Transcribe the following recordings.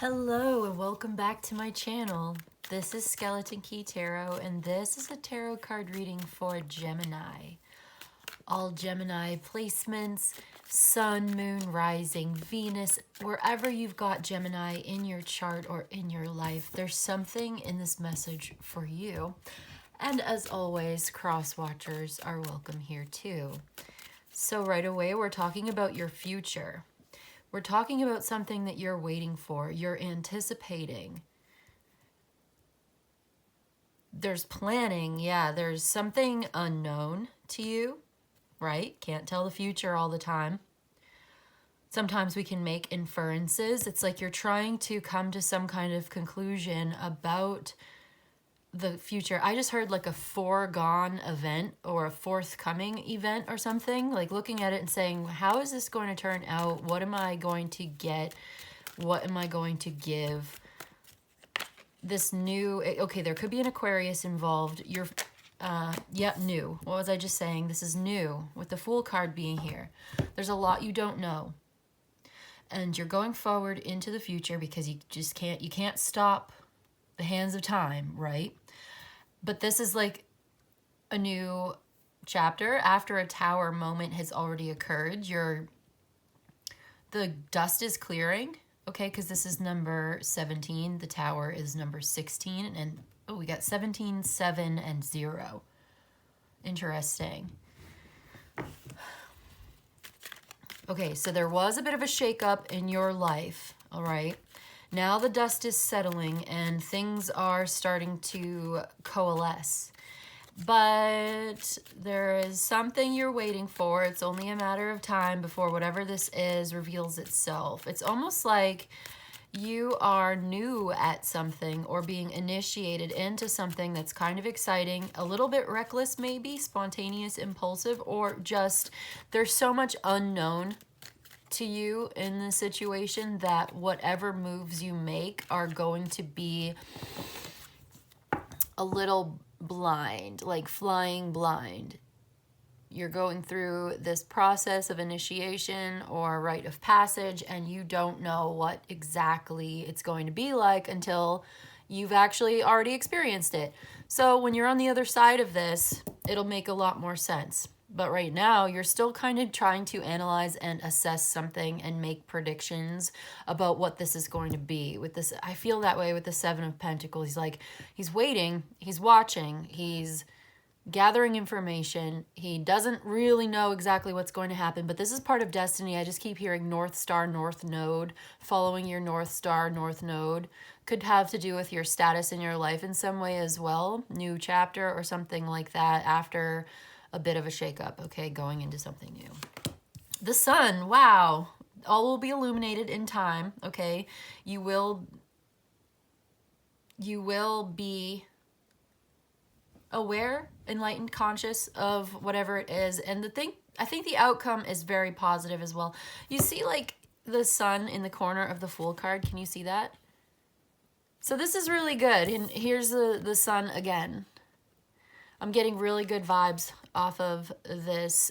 Hello and welcome back to my channel. This is Skeleton Key Tarot and this is a tarot card reading for Gemini. All Gemini placements, Sun, Moon, Rising, Venus, wherever you've got Gemini in your chart or in your life, there's something in this message for you. And as always, cross watchers are welcome here too. So right away, we're talking about your future. We're talking about something that you're waiting for, you're anticipating. There's planning, yeah, there's something unknown to you, right? Can't tell the future all the time. Sometimes we can make inferences. It's like you're trying to come to some kind of conclusion about the future. I just heard like a foregone event or a forthcoming event or something, like looking at it and saying, how is this going to turn out? What am I going to get? What am I going to give? This new, okay, there could be an Aquarius involved. You're, new. What was I just saying? This is new with the Fool card being here. There's a lot you don't know. And you're going forward into the future because you just can't stop the hands of time, right? But this is like a new chapter after a tower moment has already occurred. The dust is clearing, okay, because this is number 17. The tower is number 16. And oh, we got 17, 7, and 0. Interesting. Okay, so there was a bit of a shakeup in your life, all right? Now the dust is settling and things are starting to coalesce. But there is something you're waiting for. It's only a matter of time before whatever this is reveals itself. It's almost like you are new at something or being initiated into something that's kind of exciting, a little bit reckless maybe, spontaneous, impulsive, or just there's so much unknown to you in this situation that whatever moves you make are going to be a little blind, like flying blind. You're going through this process of initiation or rite of passage and you don't know what exactly it's going to be like until you've actually already experienced it. So when you're on the other side of this, it'll make a lot more sense. But right now, you're still kind of trying to analyze and assess something and make predictions about what this is going to be. With this, I feel that way with the Seven of Pentacles. He's like, he's waiting, he's watching, he's gathering information. He doesn't really know exactly what's going to happen, but this is part of destiny. I just keep hearing North Star, North Node. Following your North Star, North Node could have to do with your status in your life in some way as well. New chapter or something like that after a bit of a shakeup, okay, going into something new. The sun, wow, all will be illuminated in time, okay? You will be aware, enlightened, conscious of whatever it is. And I think the outcome is very positive as well. You see like the sun in the corner of the Fool card. Can you see that? So this is really good. And here's the sun again. I'm getting really good vibes off of this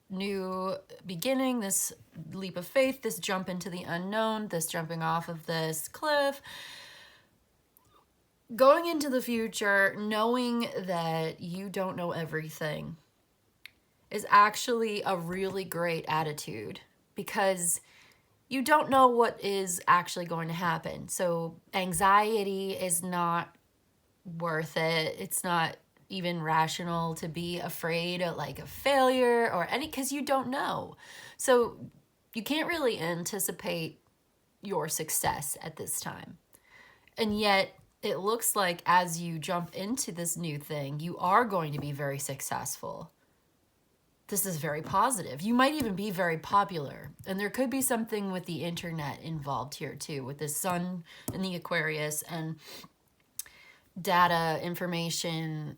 new beginning, this leap of faith, this jump into the unknown, this jumping off of this cliff. Going into the future, knowing that you don't know everything is actually a really great attitude because you don't know what is actually going to happen. So anxiety is not worth it. It's not even rational to be afraid of like a failure or any, because you don't know. So you can't really anticipate your success at this time. And yet it looks like as you jump into this new thing, you are going to be very successful. This is very positive. You might even be very popular. And there could be something with the internet involved here too, with the sun and the Aquarius and data, information,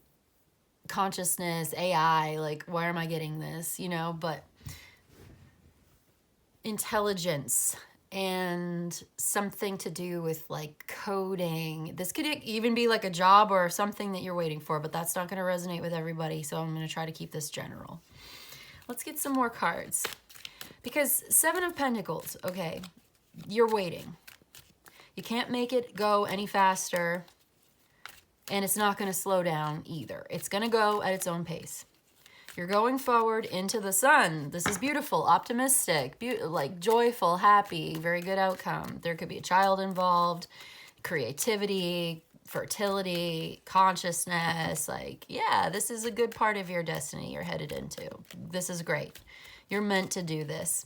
consciousness, AI, like where am I getting this, you know? But intelligence and something to do with like coding. This could even be like a job or something that you're waiting for, but that's not going to resonate with everybody. So I'm going to try to keep this general. Let's get some more cards because Seven of Pentacles. Okay. You're waiting. You can't make it go any faster, and it's not going to slow down either. It's going to go at its own pace. You're going forward into the sun. This is beautiful, optimistic, like joyful, happy, very good outcome. There could be a child involved, creativity, fertility, consciousness. Like, yeah, this is a good part of your destiny you're headed into. This is great. You're meant to do this.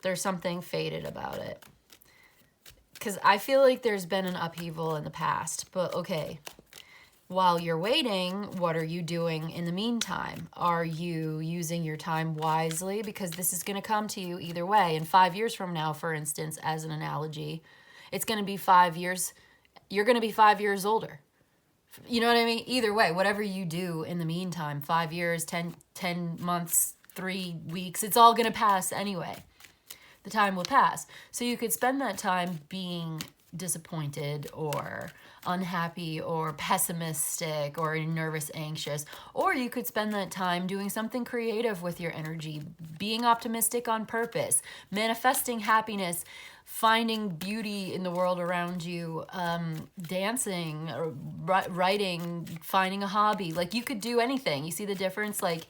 There's something fated about it. Because I feel like there's been an upheaval in the past, but okay. While you're waiting, what are you doing in the meantime? Are you using your time wisely? Because this is going to come to you either way. And 5 years from now, for instance, as an analogy, it's going to be 5 years. You're going to be 5 years older. You know what I mean? Either way, whatever you do in the meantime, 5 years, 10 months, 3 weeks, it's all going to pass anyway. The time will pass. So you could spend that time being disappointed or unhappy or pessimistic or nervous, anxious, or you could spend that time doing something creative with your energy, being optimistic on purpose, manifesting happiness, finding beauty in the world around you, dancing, or writing, finding a hobby. Like, you could do anything. You see the difference? Like,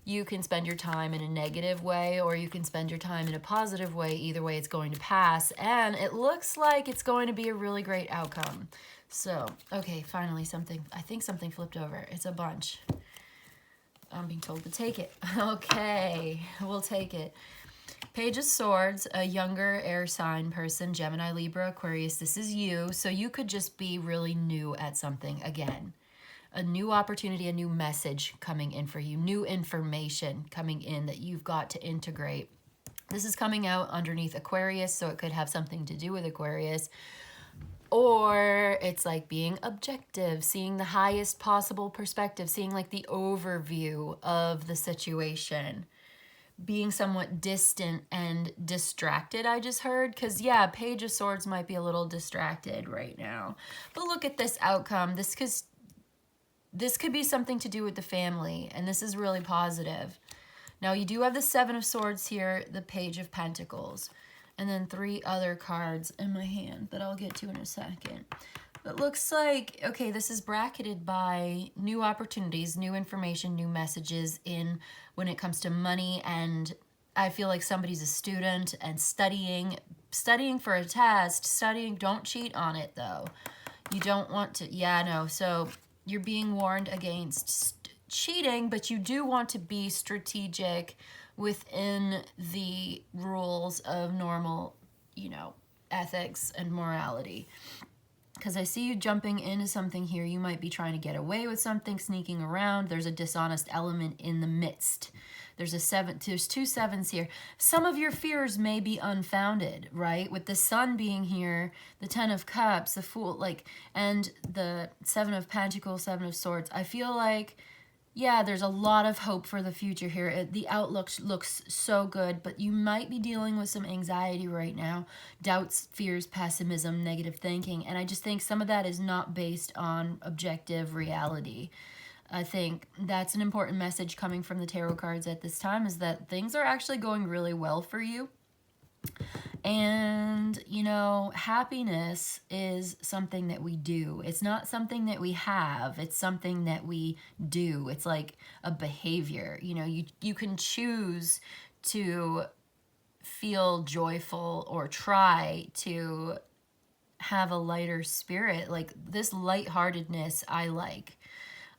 you can spend your time in a negative way, or you can spend your time in a positive way. Either way, it's going to pass, and it looks like it's going to be a really great outcome. So, okay, finally something. I think something flipped over. It's a bunch. I'm being told to take it. Okay, we'll take it. Page of Swords, a younger air sign person, Gemini, Libra, Aquarius. This is you. So you could just be really new at something again. A new opportunity, a new message coming in for you, new information coming in that you've got to integrate. This is coming out underneath Aquarius, so it could have something to do with Aquarius. Or it's like being objective, seeing the highest possible perspective, seeing like the overview of the situation. Being somewhat distant and distracted, I just heard. Because, yeah, Page of Swords might be a little distracted right now. But look at this outcome. This could be something to do with the family, and this is really positive. Now, you do have the Seven of Swords here, the Page of Pentacles, and then 3 other cards in my hand that I'll get to in a second. But looks like, okay, this is bracketed by new opportunities, new information, new messages in when it comes to money, and I feel like somebody's a student and studying for a test, don't cheat on it, though. You don't want to, yeah, no, so you're being warned against cheating, but you do want to be strategic within the rules of normal, ethics and morality. Because I see you jumping into something here. You might be trying to get away with something, sneaking around. There's a dishonest element in the midst. There's 2 sevens here. Some of your fears may be unfounded, right? With the Sun being here, the 10 of Cups, the Fool, and the 7 of Pentacles, 7 of Swords. I feel like, yeah, there's a lot of hope for the future here. The outlook looks so good, but you might be dealing with some anxiety right now. Doubts, fears, pessimism, negative thinking. And I just think some of that is not based on objective reality. I think that's an important message coming from the tarot cards at this time, is that things are actually going really well for you. And, happiness is something that we do. It's not something that we have. It's something that we do. It's like a behavior. You can choose to feel joyful or try to have a lighter spirit. Like, this lightheartedness I like.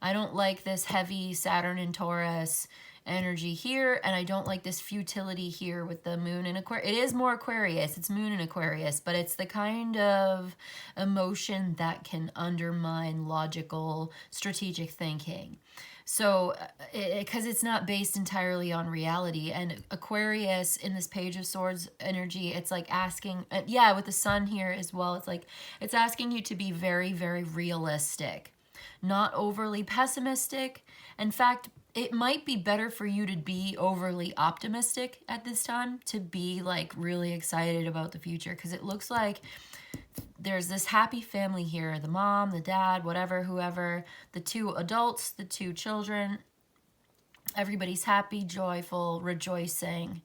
I don't like this heavy Saturn and Taurus energy here, and I don't like this futility here with the moon in Aquarius. It is more Aquarius, it's moon in Aquarius, but it's the kind of emotion that can undermine logical, strategic thinking. So, because it's not based entirely on reality, and Aquarius in this Page of Swords energy, it's like asking, yeah, with the Sun here as well, it's asking you to be very, very realistic. Not overly pessimistic. In fact, it might be better for you to be overly optimistic at this time, to be like really excited about the future, because it looks like there's this happy family here, the mom, the dad, whatever, whoever, the 2 adults, the 2 children. Everybody's happy, joyful, rejoicing.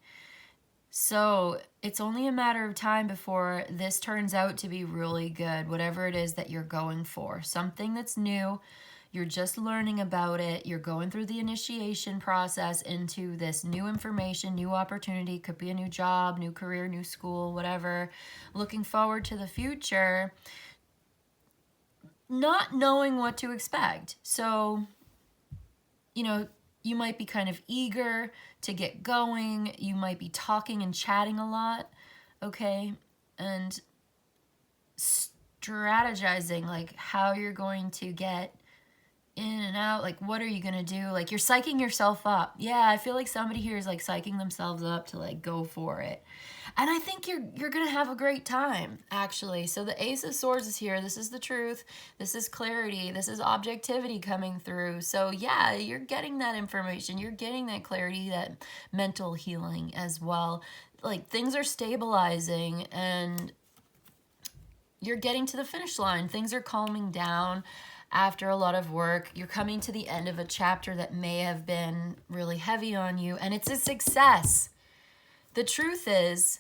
So it's only a matter of time before this turns out to be really good, whatever it is that you're going for. Something that's new, you're just learning about it, you're going through the initiation process into this new information, new opportunity, could be a new job, new career, new school, whatever. Looking forward to the future, not knowing what to expect. So, you know, you might be kind of eager to get going. You might be talking and chatting a lot, okay? And strategizing like how you're going to get in and out, like what are you gonna do? Like you're psyching yourself up. Yeah, I feel like somebody here is like psyching themselves up to like go for it. And I think you're gonna have a great time, actually. So the Ace of Swords is here. This is the truth. This is clarity. This is objectivity coming through. So yeah, you're getting that information. You're getting that clarity, that mental healing as well. Like things are stabilizing and you're getting to the finish line. Things are calming down after a lot of work. You're coming to the end of a chapter that may have been really heavy on you, and it's a success. The truth is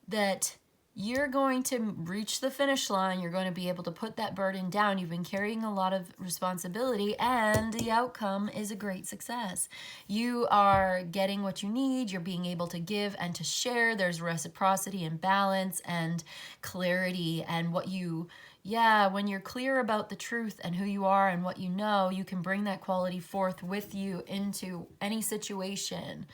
that you're going to reach the finish line. You're going to be able to put that burden down. You've been carrying a lot of responsibility, and the outcome is a great success. You are getting what you need. You're being able to give and to share. There's reciprocity and balance and clarity. And what you, yeah, when you're clear about the truth and who you are and what you know, you can bring that quality forth with you into any situation.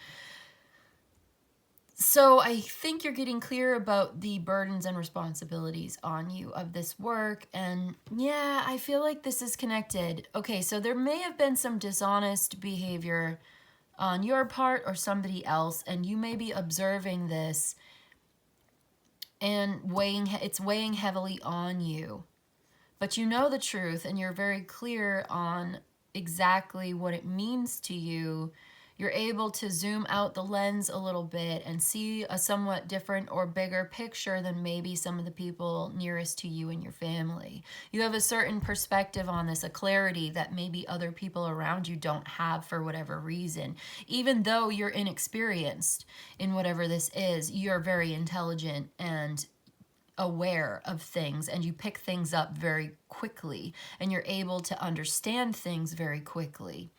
So I think you're getting clear about the burdens and responsibilities on you of this work. And yeah, I feel like this is connected. Okay, so there may have been some dishonest behavior on your part or somebody else, and you may be observing this and it's weighing heavily on you. But you know the truth and you're very clear on exactly what it means to you. You're able to zoom out the lens a little bit and see a somewhat different or bigger picture than maybe some of the people nearest to you and your family. You have a certain perspective on this, a clarity that maybe other people around you don't have for whatever reason. Even though you're inexperienced in whatever this is, you're very intelligent and aware of things, and you pick things up very quickly, and you're able to understand things very quickly.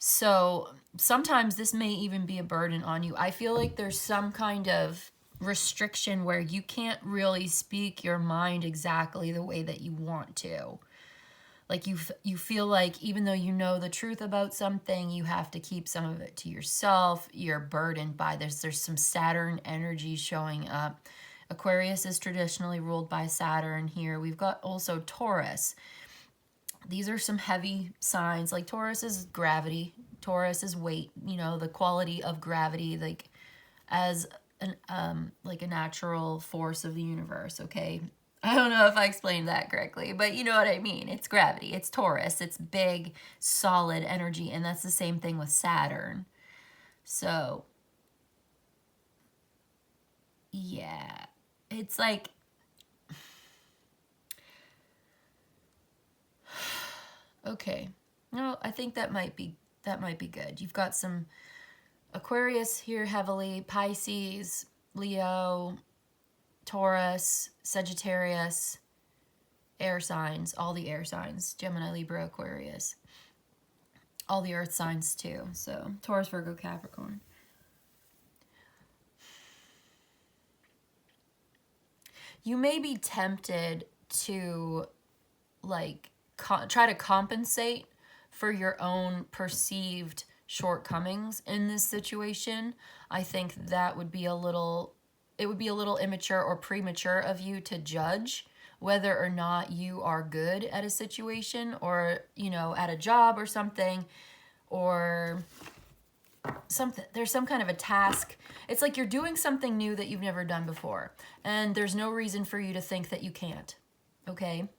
So sometimes this may even be a burden on you. I feel like there's some kind of restriction where you can't really speak your mind exactly the way that you want to. Like you feel like even though you know the truth about something, you have to keep some of it to yourself. You're burdened by this. There's some Saturn energy showing up. Aquarius is traditionally ruled by Saturn here. We've got also Taurus. These are some heavy signs. Like Taurus is gravity. Taurus is weight, you know, the quality of gravity, like as an like a natural force of the universe, okay? I don't know if I explained that correctly, but you know what I mean. It's gravity. It's Taurus. It's big, solid energy, and that's the same thing with Saturn. So, yeah. It's like okay. No, I think that might be good. You've got some Aquarius here heavily, Pisces, Leo, Taurus, Sagittarius, air signs, all the air signs, Gemini, Libra, Aquarius. All the earth signs too. So, Taurus, Virgo, Capricorn. You may be tempted to like try to compensate for your own perceived shortcomings in this situation. I think that would be it would be a little immature or premature of you to judge whether or not you are good at a situation or, you know, at a job or something, or something. There's some kind of a task. It's like you're doing something new that you've never done before, and there's no reason for you to think that you can't. Okay?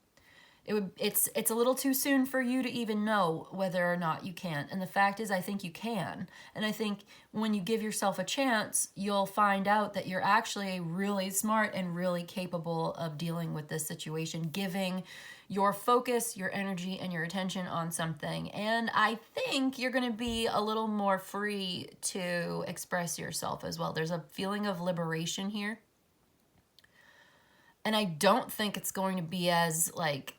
It's a little too soon for you to even know whether or not you can. And the fact is, I think you can. And I think when you give yourself a chance, you'll find out that you're actually really smart and really capable of dealing with this situation, giving your focus, your energy, and your attention on something. And I think you're going to be a little more free to express yourself as well. There's a feeling of liberation here. And I don't think it's going to be as like,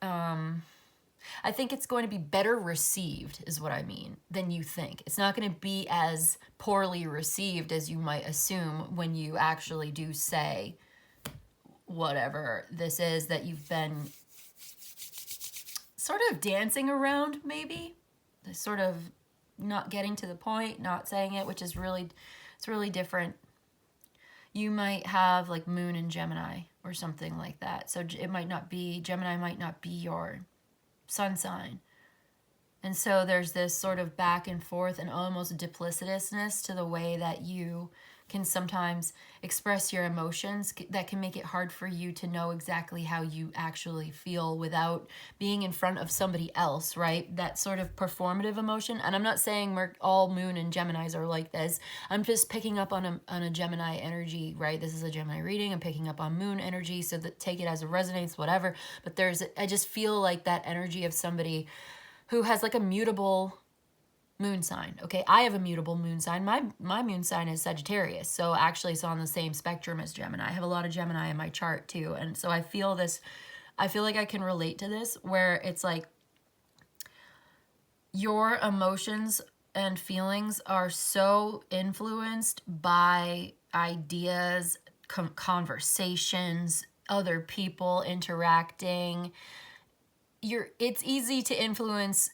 I think it's going to be better received, is what I mean, than you think. It's not going to be as poorly received as you might assume when you actually do say whatever this is that you've been sort of dancing around, maybe. Sort of not getting to the point, not saying it, which is really, it's really different. You might have like Moon in Gemini or something like that. So it might not be, Gemini might not be your sun sign. And so there's this sort of back and forth and almost duplicitousness to the way that you can sometimes express your emotions that can make it hard for you to know exactly how you actually feel without being in front of somebody else, right? That sort of performative emotion. And I'm not saying all Moon and Geminis are like this. I'm just picking up on a Gemini energy, right? This is a Gemini reading. I'm picking up on Moon energy, so that take it as a resonance, whatever. But I just feel like that energy of somebody who has like a mutable moon sign. Okay, I have a mutable moon sign. My moon sign is Sagittarius, so actually it's on the same spectrum as Gemini. I have a lot of Gemini in my chart too, and so I feel like I can relate to this, where it's like your emotions and feelings are so influenced by ideas, conversations, other people interacting. It's easy to influence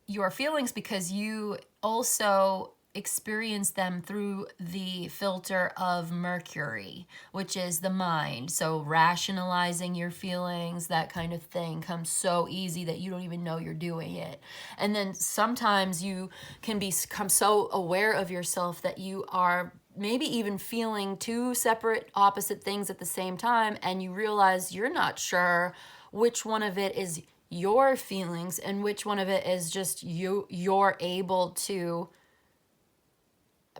your feelings because you also experience them through the filter of Mercury, which is the mind. So rationalizing your feelings, that kind of thing, comes so easy that you don't even know you're doing it. And then sometimes you can become so aware of yourself that you are maybe even feeling two separate opposite things at the same time, and you realize you're not sure which one of it is your feelings and which one of it is just you're able to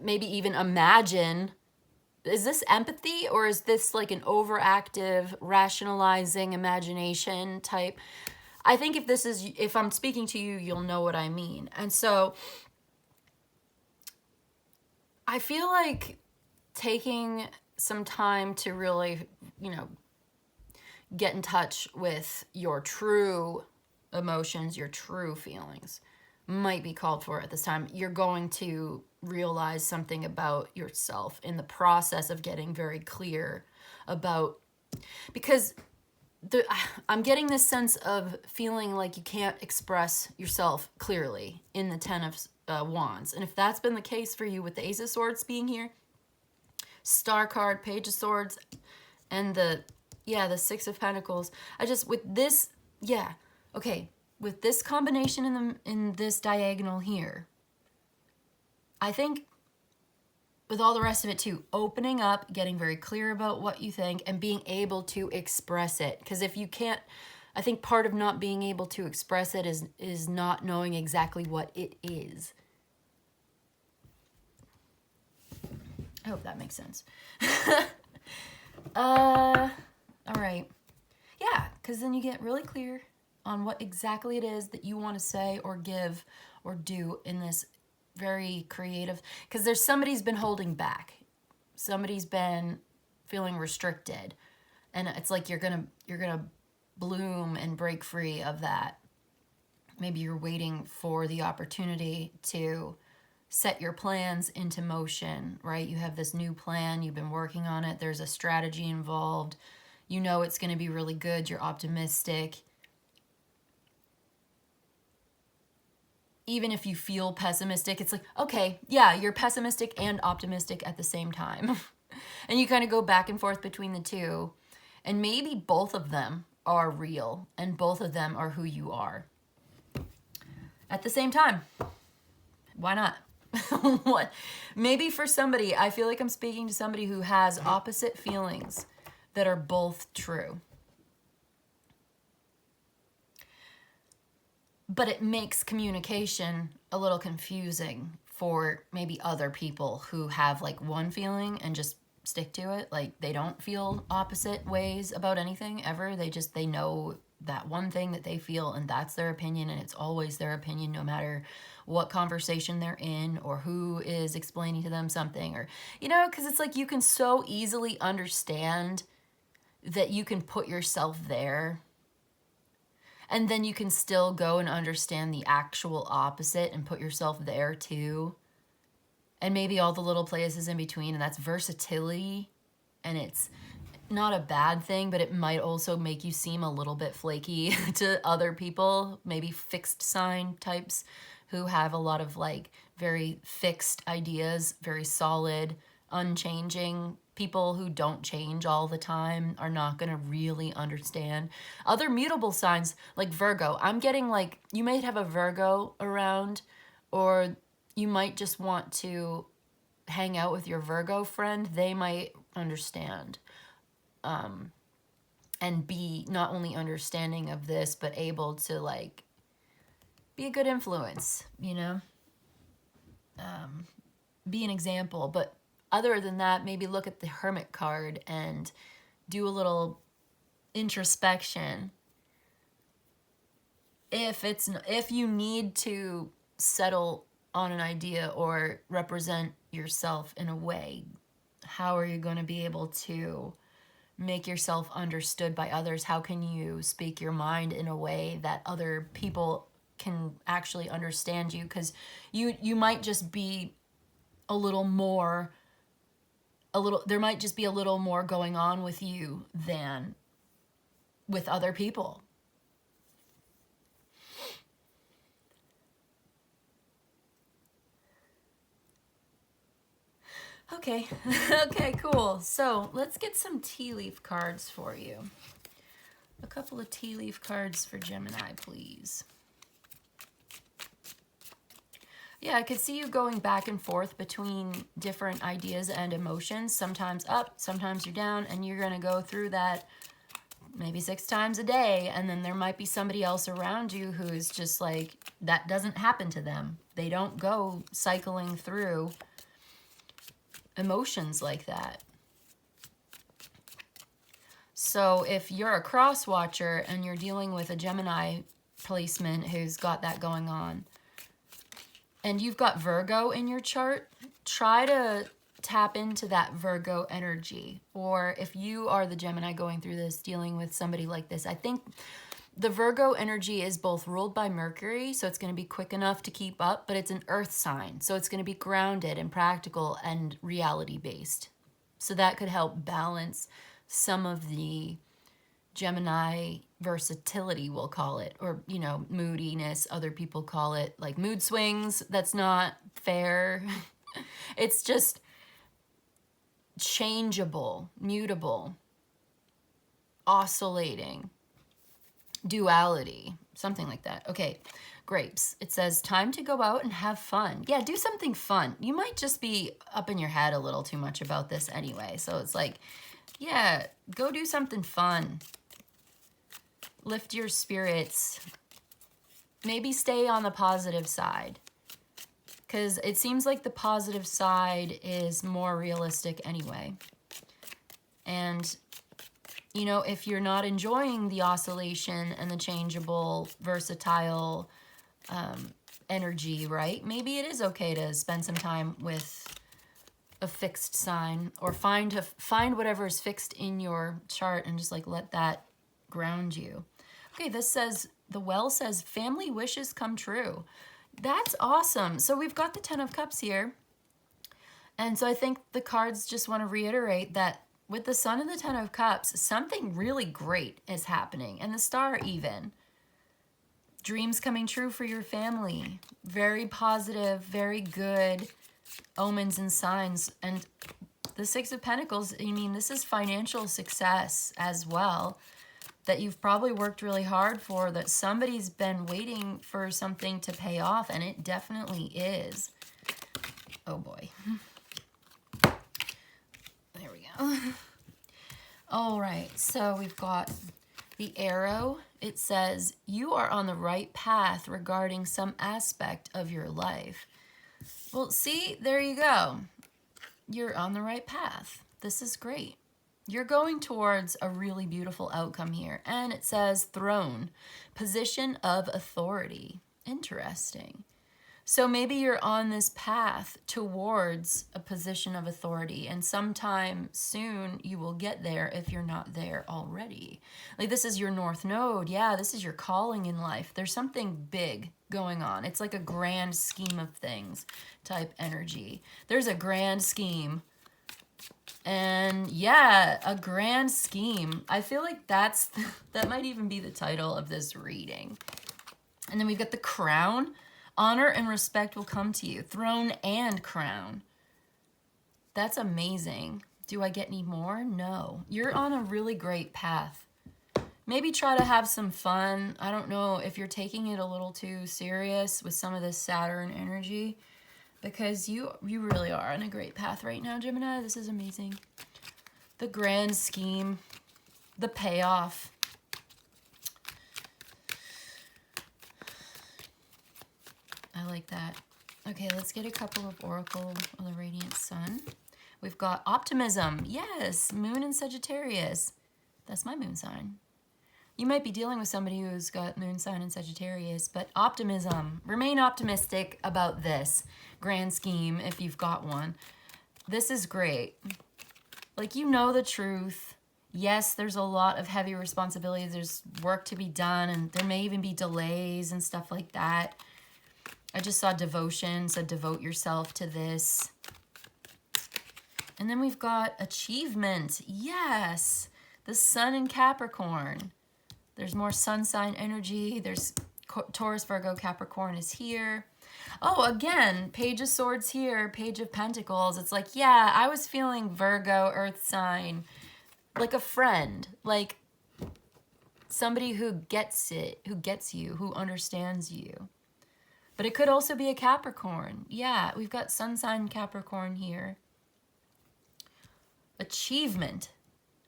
maybe even imagine. Is this empathy, or is this like an overactive rationalizing imagination type? I think if I'm speaking to you, you'll know what I mean. And so I feel like taking some time to really, get in touch with your true emotions, your true feelings, might be called for at this time. You're going to realize something about yourself in the process of getting very clear about, because I'm getting this sense of feeling like you can't express yourself clearly in the Ten of Wands. And if that's been the case for you with the Ace of Swords being here, Star card, Page of Swords, and the Six of Pentacles. With this combination in this diagonal here, I think with all the rest of it too, opening up, getting very clear about what you think, and being able to express it. Because if you can't, I think part of not being able to express it is not knowing exactly what it is. I hope that makes sense. All right. Yeah, because then you get really clear on what exactly it is that you want to say or give or do in this very creative, because somebody's been holding back. Somebody's been feeling restricted. And it's like you're gonna bloom and break free of that. Maybe you're waiting for the opportunity to set your plans into motion, right? You have this new plan, you've been working on it, there's a strategy involved. You know it's going to be really good, you're optimistic. Even if you feel pessimistic, it's like, okay, yeah, you're pessimistic and optimistic at the same time. And you kind of go back and forth between the two. And maybe both of them are real and both of them are who you are at the same time. Why not? What? Maybe for somebody, I feel like I'm speaking to somebody who has opposite feelings that are both true. but it makes communication a little confusing for maybe other people who have like one feeling and just stick to it. Like they don't feel opposite ways about anything ever. They know that one thing that they feel, and that's their opinion, and it's always their opinion no matter what conversation they're in or who is explaining to them something, or because it's like you can so easily understand that you can put yourself there, and then you can still go and understand the actual opposite and put yourself there too, and maybe all the little places in between. And that's versatility, and it's not a bad thing, but it might also make you seem a little bit flaky to other people, maybe fixed sign types who have a lot of like very fixed ideas, very solid, unchanging. People who don't change all the time are not going to really understand. Other mutable signs like Virgo, I'm getting like you might have a Virgo around, or you might just want to hang out with your Virgo friend. They might understand. And be not only understanding of this, but able to like be a good influence, be an example. But other than that, maybe look at the Hermit card and do a little introspection. If you need to settle on an idea or represent yourself in a way, how are you going to be able to make yourself understood by others? How can you speak your mind in a way that other people can actually understand you? Because you might just be there might just be a little more going on with you than with other people. Okay, okay, cool. So let's get some tea leaf cards for you. A couple of tea leaf cards for Gemini, please. Yeah, I could see you going back and forth between different ideas and emotions. Sometimes up, sometimes you're down, and you're going to go through that maybe 6 times a day. And then there might be somebody else around you who is just like, that doesn't happen to them. They don't go cycling through emotions like that. So if you're a cross watcher and you're dealing with a Gemini placement who's got that going on, and you've got Virgo in your chart, try to tap into that Virgo energy. Or if you are the Gemini going through this, dealing with somebody like this, I think the Virgo energy is both ruled by Mercury, so it's going to be quick enough to keep up, but it's an earth sign, so it's going to be grounded and practical and reality-based. So that could help balance some of the Gemini versatility, we'll call it, or, moodiness. Other people call it like mood swings. That's not fair. It's just changeable, mutable, oscillating, duality, something like that. Okay, grapes. It says time to go out and have fun. Yeah, do something fun. You might just be up in your head a little too much about this anyway. So it's like, yeah, go do something fun. Lift your spirits. Maybe stay on the positive side, because it seems like the positive side is more realistic anyway. And if you're not enjoying the oscillation and the changeable, versatile energy, right? Maybe it is okay to spend some time with a fixed sign, or find whatever is fixed in your chart and just like let that ground you. Okay, the well says family wishes come true. That's awesome. So we've got the 10 of Cups here. And so I think the cards just want to reiterate that with the Sun and the 10 of Cups, something really great is happening. And the Star even. Dreams coming true for your family. Very positive, very good omens and signs. And the 6 of Pentacles, this is financial success as well, that you've probably worked really hard for, that somebody's been waiting for something to pay off, and it definitely is. Oh boy. There we go. All right, so we've got The arrow, it says, you are on the right path regarding some aspect of your life. Well, see, there you go. You're on the right path. This is great. You're going towards a really beautiful outcome here. And it says throne, position of authority. Interesting. So maybe you're on this path towards a position of authority, and sometime soon you will get there if you're not there already. Like, this is your North Node. Yeah, this is your calling in life. There's something big going on. It's like a grand scheme of things type energy. There's a grand scheme. And yeah, a grand scheme. I feel like that might even be the title of this reading. And then we've got the crown. Honor and respect will come to you. Throne and crown. That's amazing. Do I get any more? No. You're on a really great path. Maybe try to have some fun. I don't know if you're taking it a little too serious with some of this Saturn energy, because you really are on a great path right now, Gemini. This is amazing. The grand scheme, the payoff. I like that. Okay, let's get a couple of Oracle of the Radiant Sun. We've got Optimism. Yes, Moon in Sagittarius. That's my moon sign. You might be dealing with somebody who's got moon sign in Sagittarius, but optimism. Remain optimistic about this grand scheme if you've got one. This is great. Like, you know the truth. Yes, there's a lot of heavy responsibilities. There's work to be done, and there may even be delays and stuff like that. I just saw devotion, so devote yourself to this. And then we've got achievement. Yes, the sun in Capricorn. There's more sun sign energy. There's Taurus, Virgo, Capricorn is here. Oh, again, Page of Swords here, Page of Pentacles. It's like, yeah, I was feeling Virgo, earth sign, like a friend, like somebody who gets it, who gets you, who understands you. But it could also be a Capricorn. Yeah, we've got sun sign Capricorn here. Achievement,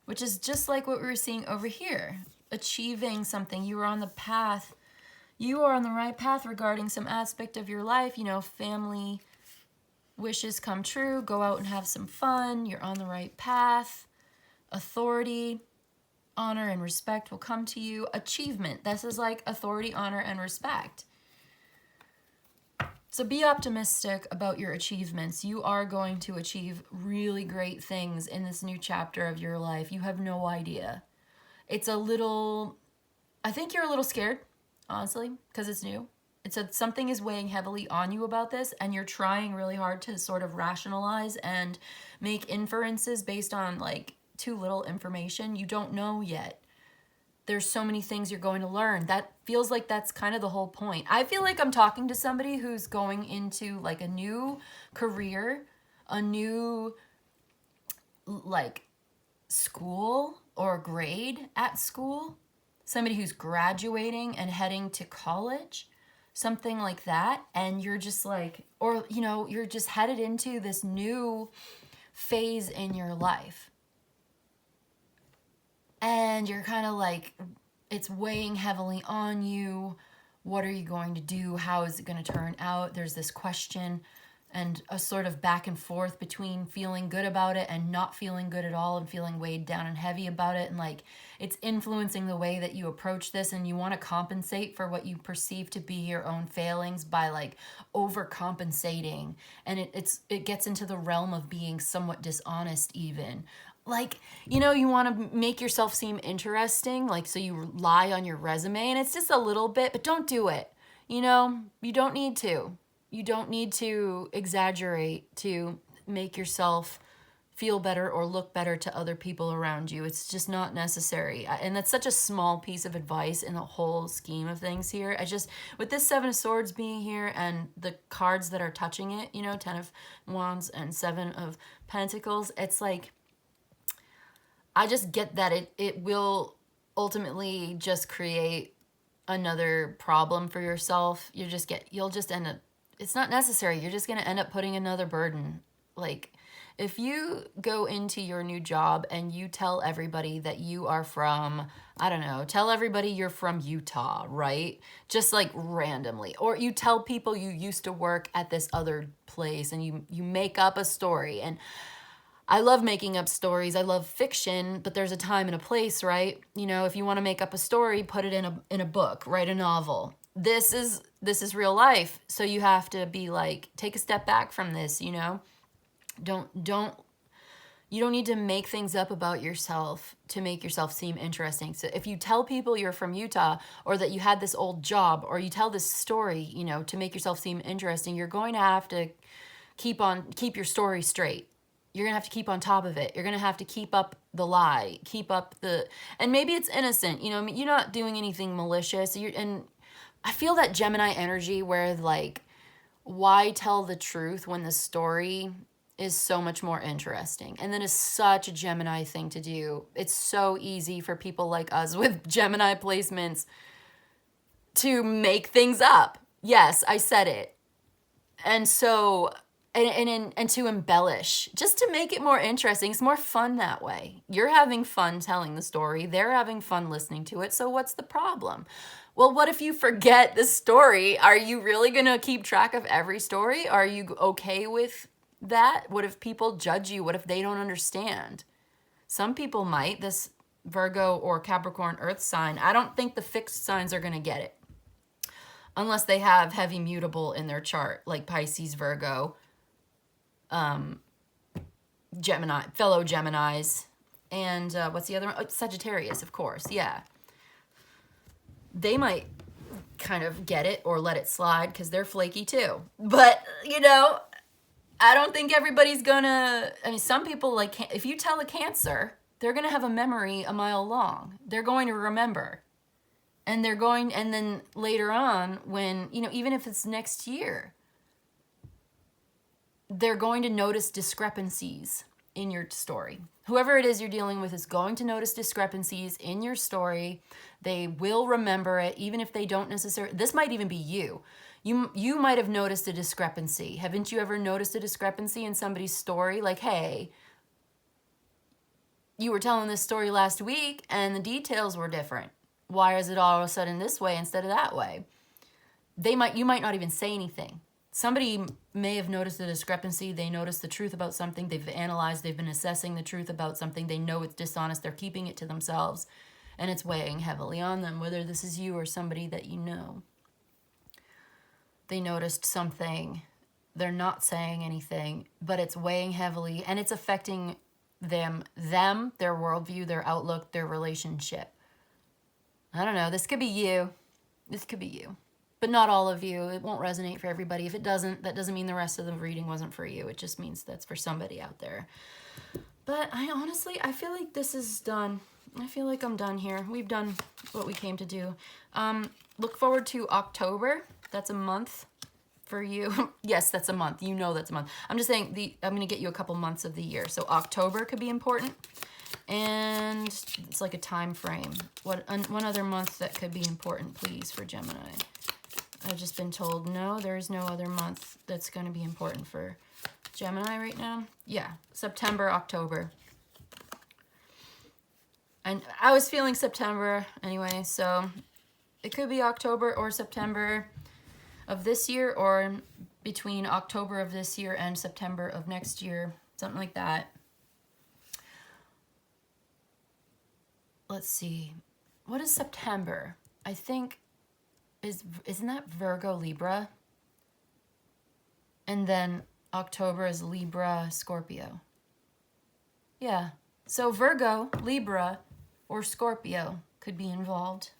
which is just like what we were seeing over here. Achieving something. You were on the path. You are on the right path regarding some aspect of your life. You know, family wishes come true. Go out and have some fun. You're on the right path. Authority, honor, and respect will come to you. Achievement. This is like authority, honor, and respect. So be optimistic about your achievements. You are going to achieve really great things in this new chapter of your life. You have no idea. It's a little, I think you're a little scared, honestly, because it's new. Something is weighing heavily on you about this, and you're trying really hard to sort of rationalize and make inferences based on like too little information. You don't know yet. There's so many things you're going to learn. That feels like that's kind of the whole point. I feel like I'm talking to somebody who's going into like a new career, a new like school or grade at school, somebody who's graduating and heading to college, something like that. And you're just like, or, you know, you're just headed into this new phase in your life. And you're kind of like, it's weighing heavily on you. What are you going to do? How is it going to turn out? There's this question and a sort of back and forth between feeling good about it and not feeling good at all and feeling weighed down and heavy about it. And like, it's influencing the way that you approach this, and you want to compensate for what you perceive to be your own failings by like overcompensating. And it gets into the realm of being somewhat dishonest even. Like, you know, you want to make yourself seem interesting, like, so you lie on your resume, and it's just a little bit, but don't do it. You know, you don't need to. You don't need to exaggerate to make yourself feel better or look better to other people around you. It's just not necessary. And that's such a small piece of advice in the whole scheme of things here. With this Seven of Swords being here and the cards that are touching it, you know, 10 of Wands and 7 of Pentacles, it's like, I just get that it will ultimately just create another problem for yourself. You'll just end up, it's not necessary. You're just going to end up putting another burden. Like, If you go into your new job and you tell everybody that you are from, I don't know, tell everybody you're from Utah, right? Just like randomly. Or you tell people you used to work at this other place and you make up a story. And I love making up stories. I love fiction, but there's a time and a place, right? You know, if you want to make up a story, put it in a book, write a novel. This is real life. So you have to be like, take a step back from this, you know? You don't need to make things up about yourself to make yourself seem interesting. So if you tell people you're from Utah or that you had this old job or you tell this story, you know, to make yourself seem interesting, you're going to have to keep your story straight. You're going to have to keep on top of it. You're going to have to keep up the lie, and maybe it's innocent, you know, I mean, you're not doing anything malicious. And I feel that Gemini energy where like, why tell the truth when the story is so much more interesting? And that is such a Gemini thing to do. It's so easy for people like us with Gemini placements to make things up. Yes, I said it. And so, and to embellish, just to make it more interesting. It's more fun that way. You're having fun telling the story. They're having fun listening to it. So what's the problem? Well, what if you forget the story? Are you really going to keep track of every story? Are you okay with that? What if people judge you? What if they don't understand? Some people might. This Virgo or Capricorn earth sign, I don't think the fixed signs are going to get it. Unless they have heavy mutable in their chart, like Pisces, Virgo, Gemini, fellow Geminis, and what's the other one? Oh, Sagittarius, of course, yeah. They might kind of get it or let it slide because they're flaky too. But, you know, I don't think everybody's gonna, I mean, some people, like, if you tell a Cancer, they're gonna have a memory a mile long. They're going to remember. And and then later on, when, you know, even if it's next year, they're going to notice discrepancies in your story. Whoever it is you're dealing with is going to notice discrepancies in your story. They will remember it, even if they don't necessarily, this might even be you. You might have noticed a discrepancy. Haven't you ever noticed a discrepancy in somebody's story? Like, hey, you were telling this story last week and the details were different. Why is it all of a sudden this way instead of that way? You might not even say anything. Somebody may have noticed a discrepancy. They noticed the truth about something. They've analyzed, they've been assessing the truth about something. They know it's dishonest. They're keeping it to themselves. And it's weighing heavily on them, whether this is you or somebody that you know. They noticed something. They're not saying anything, but it's weighing heavily and it's affecting them, their worldview, their outlook, their relationship. I don't know. This could be you. This could be you. But not all of you. It won't resonate for everybody. If it doesn't, that doesn't mean the rest of the reading wasn't for you. It just means that's for somebody out there. But I feel like this is done. I feel like I'm done here. We've done what we came to do. Look forward to October. That's a month for you. Yes, that's a month. You know that's a month. I'm just saying I'm going to get you a couple months of the year. So October could be important. And it's like a time frame. One other month that could be important, please, for Gemini. I've just been told, no, there's no other month that's going to be important for Gemini right now. Yeah, September, October. And I was feeling September anyway, so it could be October or September of this year, or between October of this year and September of next year, something like that. Let's see. What is September? I think isn't that Virgo, Libra? And then October is Libra, Scorpio. Yeah. So Virgo, Libra, or Scorpio could be involved.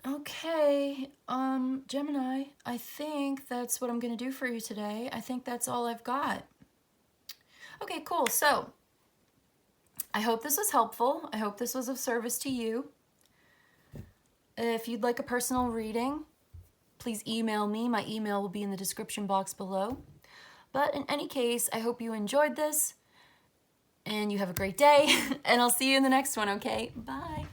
Okay, Gemini, I think that's what I'm going to do for you today. I think that's all I've got. Okay, cool. So I hope this was helpful. I hope this was of service to you. If you'd like a personal reading, please email me. My email will be in the description box below. But in any case, I hope you enjoyed this and you have a great day, and I'll see you in the next one, okay? Bye.